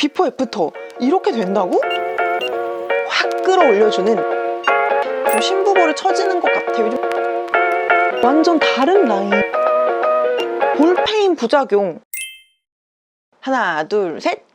비포 애프터 이렇게 된다고? 확 끌어올려주는 좀 신부볼에 처지는 것 같아요. 요즘 완전 다른 라인. 볼페인 부작용. 하나 둘 셋.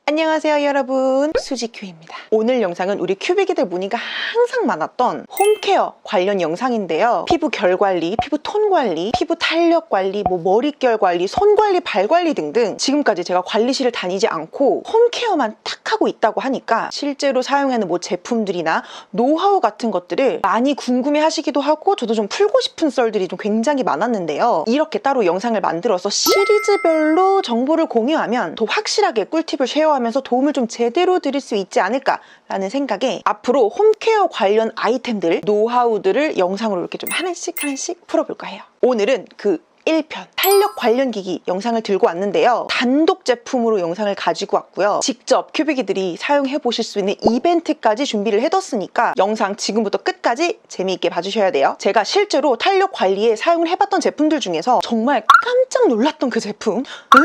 안녕하세요 여러분, 수지큐입니다. 오늘 영상은 우리 큐빅이들 문의가 항상 많았던 홈케어 관련 영상인데요. 피부 결 관리, 피부 톤 관리, 피부 탄력 관리, 머릿결 관리, 손 관리, 발 관리 등등 지금까지 제가 관리실을 다니지 않고 홈케어만 탁 하고 있다고 하니까 실제로 사용하는 제품들이나 노하우 같은 것들을 많이 궁금해 하시기도 하고 저도 좀 풀고 싶은 썰들이 좀 굉장히 많았는데요. 이렇게 따로 영상을 만들어서 시리즈별로 정보를 공유하면 더 확실하게 꿀팁을 쉐어하면서 도움을 좀 제대로 드릴 수 있지 않을까라는 생각에 앞으로 홈케어 관련 아이템들, 노하우들을 영상으로 이렇게 좀 하나씩 풀어볼까 해요. 오늘은 그 1편 탄력 관련 기기 영상을 들고 왔는데요. 단독 제품으로 영상을 가지고 왔고요. 직접 큐빅이들이 사용해 보실 수 있는 이벤트까지 준비를 해뒀으니까 영상 지금부터 끝까지 재미있게 봐주셔야 돼요. 제가 실제로 탄력 관리에 사용을 해봤던 제품들 중에서 정말 깜짝 놀랐던 그 제품,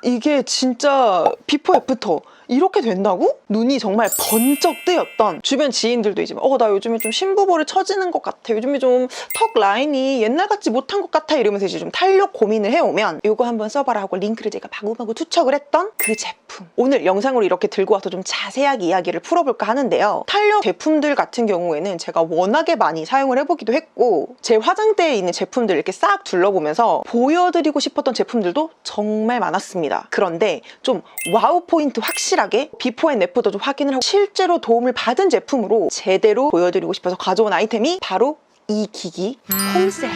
이게 진짜 비포 애프터 이렇게 된다고? 눈이 정말 번쩍 뜨였던 주변 지인들도 이제 나 요즘에 좀 신부볼에 처지는 것 같아, 요즘에 좀 턱 라인이 옛날 같지 못한 것 같아 이러면서 이제 좀 탄력 고민을 해오면 이거 한번 써봐라 하고 링크를 제가 마구마구 투척을 했던 그 제품, 오늘 영상으로 이렇게 들고 와서 좀 자세하게 이야기를 풀어볼까 하는데요. 탄력 제품들 같은 경우에는 제가 워낙에 많이 사용을 해보기도 했고 제 화장대에 있는 제품들 이렇게 싹 둘러보면서 보여드리고 싶었던 제품들도 정말 많았습니다. 그런데 좀 와우 포인트 확실하게 비포 앤 애프터 좀 확인을 하고 실제로 도움을 받은 제품으로 제대로 보여드리고 싶어서 가져온 아이템이 바로 이 기기 홈세라.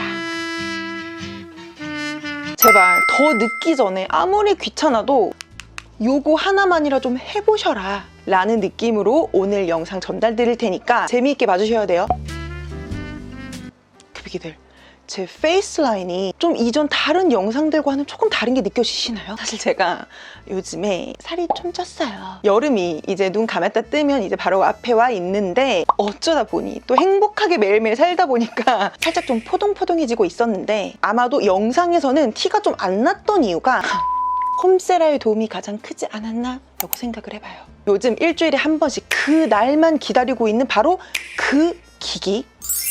제발 더 늦기 전에 아무리 귀찮아도 요거 하나만이라 좀 해보셔라 라는 느낌으로 오늘 영상 전달 드릴 테니까 재미있게 봐주셔야 돼요. 큐빅이들, 제 페이스 라인이 좀 이전 다른 영상들과는 조금 다른 게 느껴지시나요? 사실 제가 요즘에 살이 좀 쪘어요. 여름이 이제 눈 감았다 뜨면 이제 바로 앞에 와 있는데 어쩌다 보니 또 행복하게 매일매일 살다 보니까 살짝 좀 포동포동해지고 있었는데 아마도 영상에서는 티가 좀 안 났던 이유가 홈세라의 도움이 가장 크지 않았나 라고 생각을 해봐요. 요즘 일주일에 한 번씩 그 날만 기다리고 있는 바로 그 기기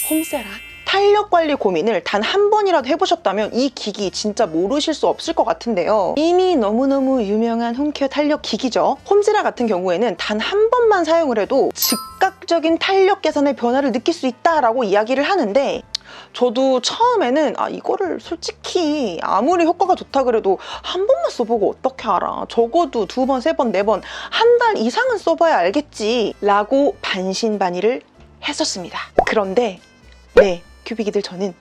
홈세라. 탄력 관리 고민을 단 한 번이라도 해보셨다면 이 기기 진짜 모르실 수 없을 것 같은데요. 이미 너무너무 유명한 홈케어 탄력 기기죠. 홈세라 같은 경우에는 단 한 번만 사용을 해도 즉각적인 탄력 개선의 변화를 느낄 수 있다라고 이야기를 하는데 저도 처음에는 이거를 솔직히 아무리 효과가 좋다 그래도 한 번만 써보고 어떻게 알아, 적어도 2번, 3번, 4번 한 달 이상은 써봐야 알겠지 라고 반신반의를 했었습니다. 그런데 네, 큐빅이들, 저는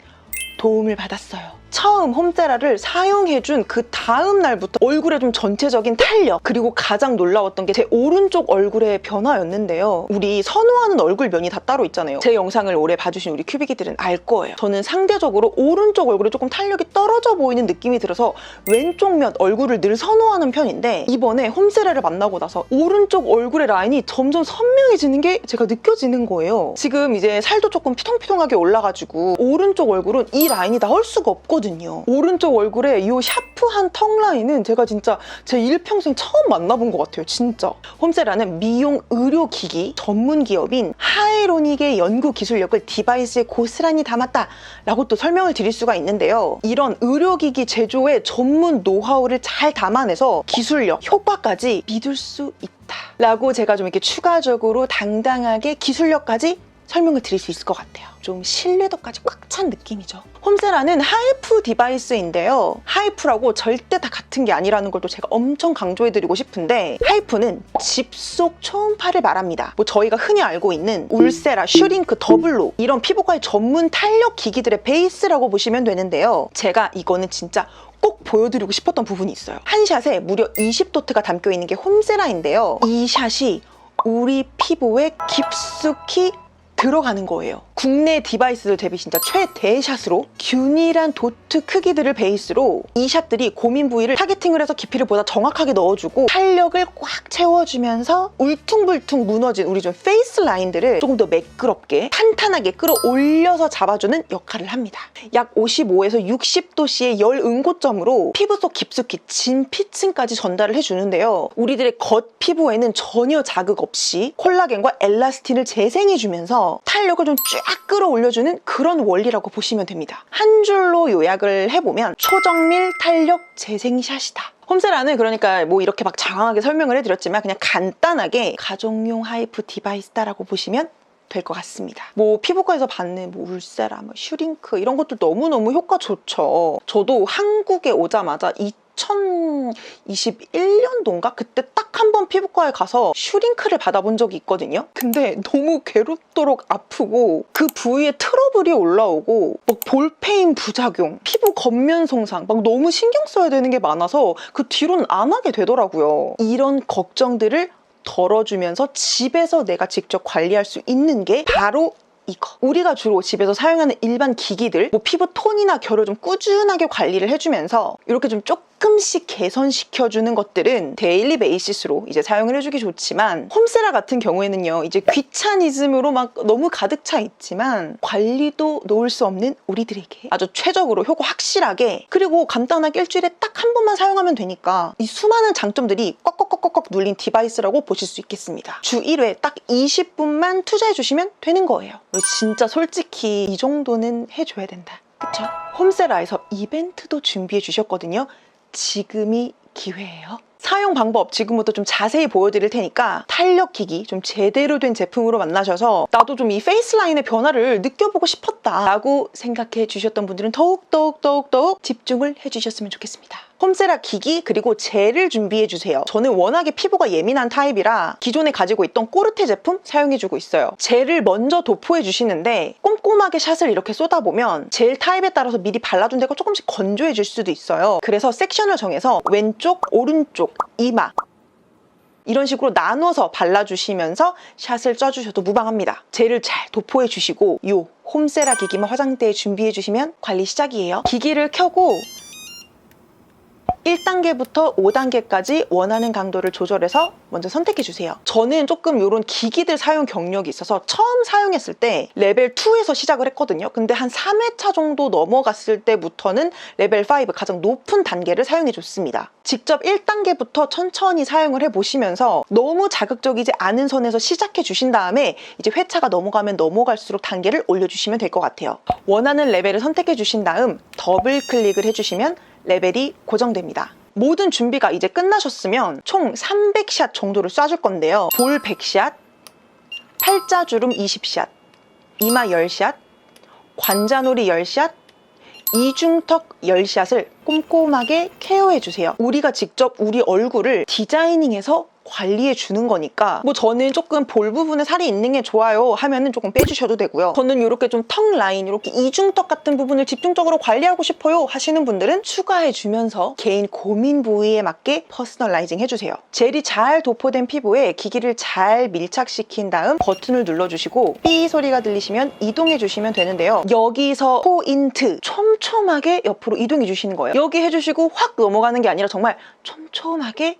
도움을 받았어요. 처음 홈세라를 사용해준 그 다음 날부터 얼굴에 좀 전체적인 탄력, 그리고 가장 놀라웠던 게 제 오른쪽 얼굴의 변화였는데요. 우리 선호하는 얼굴면이 다 따로 있잖아요. 제 영상을 오래 봐주신 우리 큐빅이들은 알 거예요. 저는 상대적으로 오른쪽 얼굴에 조금 탄력이 떨어져 보이는 느낌이 들어서 왼쪽 면 얼굴을 늘 선호하는 편인데 이번에 홈세라를 만나고 나서 오른쪽 얼굴의 라인이 점점 선명해지는 게 제가 느껴지는 거예요. 지금 이제 살도 조금 피통피통하게 올라가지고 오른쪽 얼굴은 이 라인이 나올 수가 없거든요. 오른쪽 얼굴에 이 샤프한 턱 라인은 제가 진짜 제 일평생 처음 만나본 것 같아요. 진짜. 홈세라는 미용 의료기기 전문 기업인 하이로닉의 연구 기술력을 디바이스에 고스란히 담았다 라고 또 설명을 드릴 수가 있는데요. 이런 의료기기 제조의 전문 노하우를 잘 담아내서 기술력, 효과까지 믿을 수 있다 라고 제가 좀 이렇게 추가적으로 당당하게 기술력까지 설명을 드릴 수 있을 것 같아요. 좀 신뢰도까지 꽉 찬 느낌이죠. 홈세라는 하이프 디바이스인데요. 하이프라고 절대 다 같은 게 아니라는 걸 또 제가 엄청 강조해드리고 싶은데 하이프는 집속 초음파를 말합니다. 저희가 흔히 알고 있는 울세라, 슈링크, 더블로 이런 피부과의 전문 탄력 기기들의 베이스라고 보시면 되는데요. 제가 이거는 진짜 꼭 보여드리고 싶었던 부분이 있어요. 한 샷에 무려 20도트가 담겨있는 게 홈세라인데요. 이 샷이 우리 피부에 깊숙이 들어가는 거예요. 국내 디바이스들 대비 진짜 최대샷으로 균일한 도트 크기들을 베이스로 이 샷들이 고민 부위를 타겟팅을 해서 깊이를 보다 정확하게 넣어주고 탄력을 꽉 채워주면서 울퉁불퉁 무너진 우리 좀 페이스 라인들을 조금 더 매끄럽게 탄탄하게 끌어올려서 잡아주는 역할을 합니다. 약 55에서 60도씨의 열 응고점으로 피부 속 깊숙이 진 피층까지 전달을 해주는데요. 우리들의 겉 피부에는 전혀 자극 없이 콜라겐과 엘라스틴을 재생해주면서 탄력을 좀 쫙 끌어올려주는 그런 원리라고 보시면 됩니다. 한 줄로 요약을 해보면 초정밀 탄력 재생샷이다. 홈세라는 그러니까 뭐 이렇게 막 장황하게 설명을 해드렸지만 그냥 간단하게 가정용 하이프 디바이스다라고 보시면 될 것 같습니다. 뭐 피부과에서 받는 뭐 울세라, 뭐 슈링크 이런 것도 너무너무 효과 좋죠. 저도 한국에 오자마자 2021년도인가? 그때 딱 한 번 피부과에 가서 슈링크를 받아본 적이 있거든요. 근데 너무 괴롭도록 아프고 그 부위에 트러블이 올라오고 막 볼페인 부작용, 피부 겉면 손상 막 너무 신경 써야 되는 게 많아서 그 뒤로는 안 하게 되더라고요. 이런 걱정들을 덜어주면서 집에서 내가 직접 관리할 수 있는 게 바로 이거. 우리가 주로 집에서 사용하는 일반 기기들, 뭐 피부 톤이나 결을 좀 꾸준하게 관리를 해주면서 이렇게 좀 조금씩 개선시켜주는 것들은 데일리 베이시스로 이제 사용을 해주기 좋지만 홈세라 같은 경우에는요, 이제 귀차니즘으로 막 너무 가득 차 있지만 관리도 놓을 수 없는 우리들에게 아주 최적으로 효과 확실하게, 그리고 간단하게 일주일에 딱 한 번만 사용하면 되니까 이 수많은 장점들이 꽉꽉꽉꽉 눌린 디바이스라고 보실 수 있겠습니다. 주 1회 딱 20분만 투자해주시면 되는 거예요. 진짜 솔직히 이 정도는 해줘야 된다. 그쵸? 홈세라에서 이벤트도 준비해 주셨거든요. 지금이 기회예요. 사용 방법 지금부터 좀 자세히 보여드릴 테니까 탄력기기 좀 제대로 된 제품으로 만나셔서 나도 좀 이 페이스 라인의 변화를 느껴보고 싶었다 라고 생각해 주셨던 분들은 더욱 집중을 해주셨으면 좋겠습니다. 홈세라 기기 그리고 젤을 준비해 주세요. 저는 워낙에 피부가 예민한 타입이라 기존에 가지고 있던 꼬르테 제품 사용해주고 있어요. 젤을 먼저 도포해 주시는데 꼼꼼하게 샷을 이렇게 쏟아보면 젤 타입에 따라서 미리 발라둔 데가 조금씩 건조해질 수도 있어요. 그래서 섹션을 정해서 왼쪽, 오른쪽, 이마 이런 식으로 나눠서 발라주시면서 샷을 쪄주셔도 무방합니다. 젤을 잘 도포해 주시고 요 홈세라 기기만 화장대에 준비해 주시면 관리 시작이에요. 기기를 켜고 1단계부터 5단계까지 원하는 강도를 조절해서 먼저 선택해 주세요. 저는 조금 이런 기기들 사용 경력이 있어서 처음 사용했을 때 레벨 2에서 시작을 했거든요. 근데 한 3회차 정도 넘어갔을 때부터는 레벨 5 가장 높은 단계를 사용해 줬습니다. 직접 1단계부터 천천히 사용을 해보시면서 너무 자극적이지 않은 선에서 시작해 주신 다음에 이제 회차가 넘어가면 넘어갈수록 단계를 올려주시면 될 것 같아요. 원하는 레벨을 선택해 주신 다음 더블 클릭을 해주시면 레벨이 고정됩니다. 모든 준비가 이제 끝나셨으면 총 300샷 정도를 쏴줄 건데요. 볼 100샷, 팔자주름 20샷, 이마 10샷, 관자놀이 10샷, 이중턱 10샷을 꼼꼼하게 케어해주세요. 우리가 직접 우리 얼굴을 디자이닝해서 관리해 주는 거니까 뭐 저는 조금 볼 부분에 살이 있는 게 좋아요 하면은 조금 빼주셔도 되고요. 저는 이렇게 좀 턱 라인, 이렇게 이중턱 같은 부분을 집중적으로 관리하고 싶어요 하시는 분들은 추가해 주면서 개인 고민 부위에 맞게 퍼스널라이징 해주세요. 젤이 잘 도포된 피부에 기기를 잘 밀착시킨 다음 버튼을 눌러주시고 삐 소리가 들리시면 이동해 주시면 되는데요. 여기서 포인트, 촘촘하게 옆으로 이동해 주시는 거예요. 여기 해주시고 확 넘어가는 게 아니라 정말 촘촘하게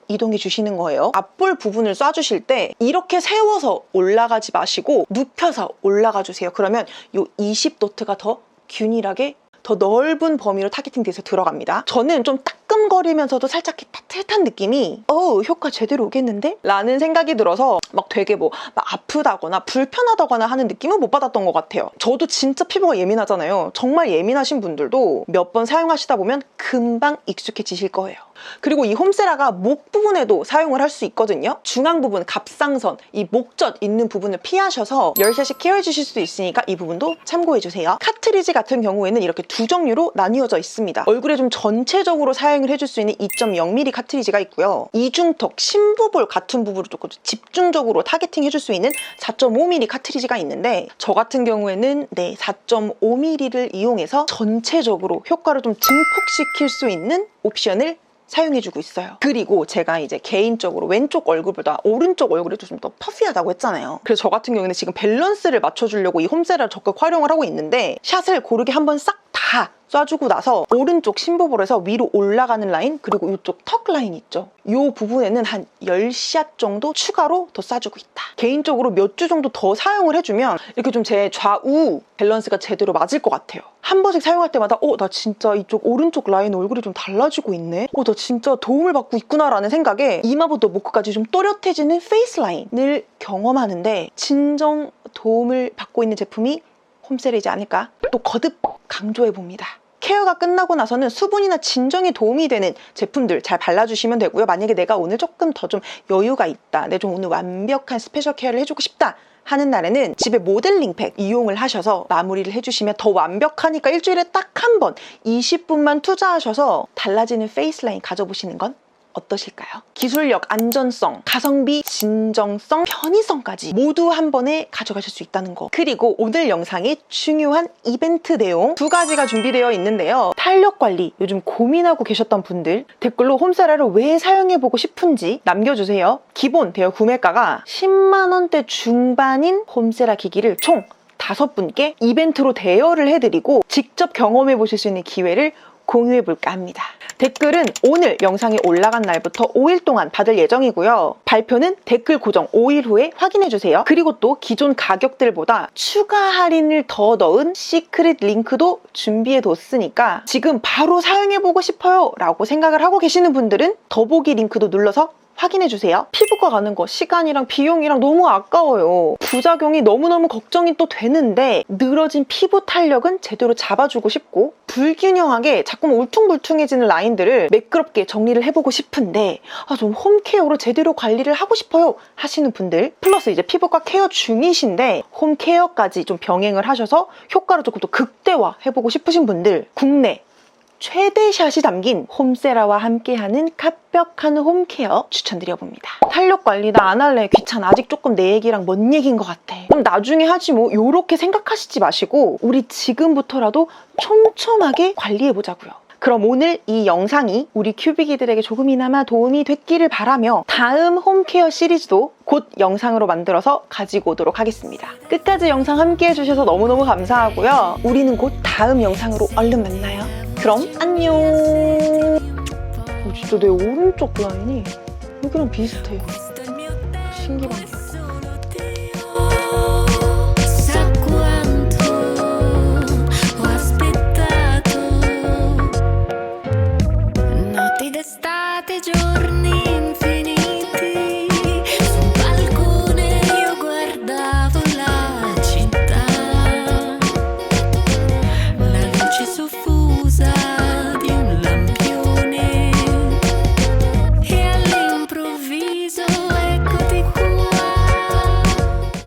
이동해 주시는 거예요. 앞볼 부분을 쏴주실 때 이렇게 세워서 올라가지 마시고 눕혀서 올라가 주세요. 그러면 이 20도트가 더 균일하게 더 넓은 범위로 타겟팅 돼서 들어갑니다. 저는 좀 따끔거리면서도 살짝 따뜻한 느낌이 효과 제대로 오겠는데? 라는 생각이 들어서 막 되게 막 아프다거나 불편하다거나 하는 느낌은 못 받았던 것 같아요. 저도 진짜 피부가 예민하잖아요. 정말 예민하신 분들도 몇 번 사용하시다 보면 금방 익숙해지실 거예요. 그리고 이 홈세라가 목 부분에도 사용을 할 수 있거든요. 중앙 부분, 갑상선, 이 목젖 있는 부분을 피하셔서 10샷씩 케어해 주실 수 있으니까 이 부분도 참고해 주세요. 카트리지 같은 경우에는 이렇게 두 종류로 나뉘어져 있습니다. 얼굴에 좀 전체적으로 사용을 해줄 수 있는 2.0mm 카트리지가 있고요. 이중턱, 심부볼 같은 부분을 조금 집중적으로 타겟팅 해줄 수 있는 4.5mm 카트리지가 있는데 저 같은 경우에는 4.5mm를 이용해서 전체적으로 효과를 좀 증폭시킬 수 있는 옵션을 사용해주고 있어요. 그리고 제가 이제 개인적으로 왼쪽 얼굴보다 오른쪽 얼굴이 좀 더 퍼피하다고 했잖아요. 그래서 저 같은 경우는 지금 밸런스를 맞춰주려고 이 홈세라를 적극 활용을 하고 있는데 샷을 고르게 한번 싹 다 쏴주고 나서 오른쪽 심부볼에서 위로 올라가는 라인 그리고 이쪽 턱 라인 있죠. 이 부분에는 한 10샷 정도 추가로 더 쏴주고 있다. 개인적으로 몇 주 정도 더 사용을 해주면 이렇게 좀 제 좌우 밸런스가 제대로 맞을 것 같아요. 한 번씩 사용할 때마다 나 진짜 이쪽 오른쪽 라인 얼굴이 좀 달라지고 있네? 나 진짜 도움을 받고 있구나 라는 생각에 이마부터 목까지 좀 또렷해지는 페이스 라인을 경험하는데 진정 도움을 받고 있는 제품이 홈세라이지 않을까? 또 거듭 강조해봅니다. 케어가 끝나고 나서는 수분이나 진정에 도움이 되는 제품들 잘 발라주시면 되고요. 만약에 내가 오늘 조금 더 좀 여유가 있다, 내가 좀 오늘 완벽한 스페셜 케어를 해주고 싶다 하는 날에는 집에 모델링 팩 이용을 하셔서 마무리를 해주시면 더 완벽하니까 일주일에 딱 한 번 20분만 투자하셔서 달라지는 페이스 라인 가져보시는 건 어떠실까요? 기술력, 안전성, 가성비, 진정성, 편의성까지 모두 한 번에 가져가실 수 있다는 거. 그리고 오늘 영상에 중요한 이벤트 내용 2가지가 준비되어 있는데요. 탄력 관리 요즘 고민하고 계셨던 분들 댓글로 홈세라를 왜 사용해보고 싶은지 남겨주세요. 기본 대여 구매가가 10만 원대 중반인 홈세라 기기를 총 5분께 이벤트로 대여를 해드리고 직접 경험해보실 수 있는 기회를 공유해볼까 합니다. 댓글은 오늘 영상이 올라간 날부터 5일 동안 받을 예정이고요. 발표는 댓글 고정 5일 후에 확인해주세요. 그리고 또 기존 가격들보다 추가 할인을 더 넣은 시크릿 링크도 준비해뒀으니까 지금 바로 사용해보고 싶어요 라고 생각을 하고 계시는 분들은 더보기 링크도 눌러서 확인해주세요. 피부과 가는 거 시간이랑 비용이랑 너무 아까워요. 부작용이 너무너무 걱정이 또 되는데 늘어진 피부 탄력은 제대로 잡아주고 싶고 불균형하게 자꾸 울퉁불퉁해지는 라인들을 매끄럽게 정리를 해보고 싶은데 좀 홈케어로 제대로 관리를 하고 싶어요 하시는 분들 플러스 이제 피부과 케어 중이신데 홈케어까지 좀 병행을 하셔서 효과를 조금 더 극대화 해보고 싶으신 분들 국내 최대샷이 담긴 홈세라와 함께하는 값벽한 홈케어 추천드려봅니다. 탄력 관리 나 안 할래, 귀찮아, 아직 조금 내 얘기랑 먼 얘기인 것 같아, 그럼 나중에 하지 뭐, 요렇게 생각하시지 마시고 우리 지금부터라도 촘촘하게 관리해보자고요. 그럼 오늘 이 영상이 우리 큐비기들에게 조금이나마 도움이 됐기를 바라며 다음 홈케어 시리즈도 곧 영상으로 만들어서 가지고 오도록 하겠습니다. 끝까지 영상 함께 해주셔서 너무너무 감사하고요. 우리는 곧 다음 영상으로 얼른 만나요. 그럼 안녕. 진짜 내 오른쪽 라인이 여기랑 비슷해요. 신기방이야.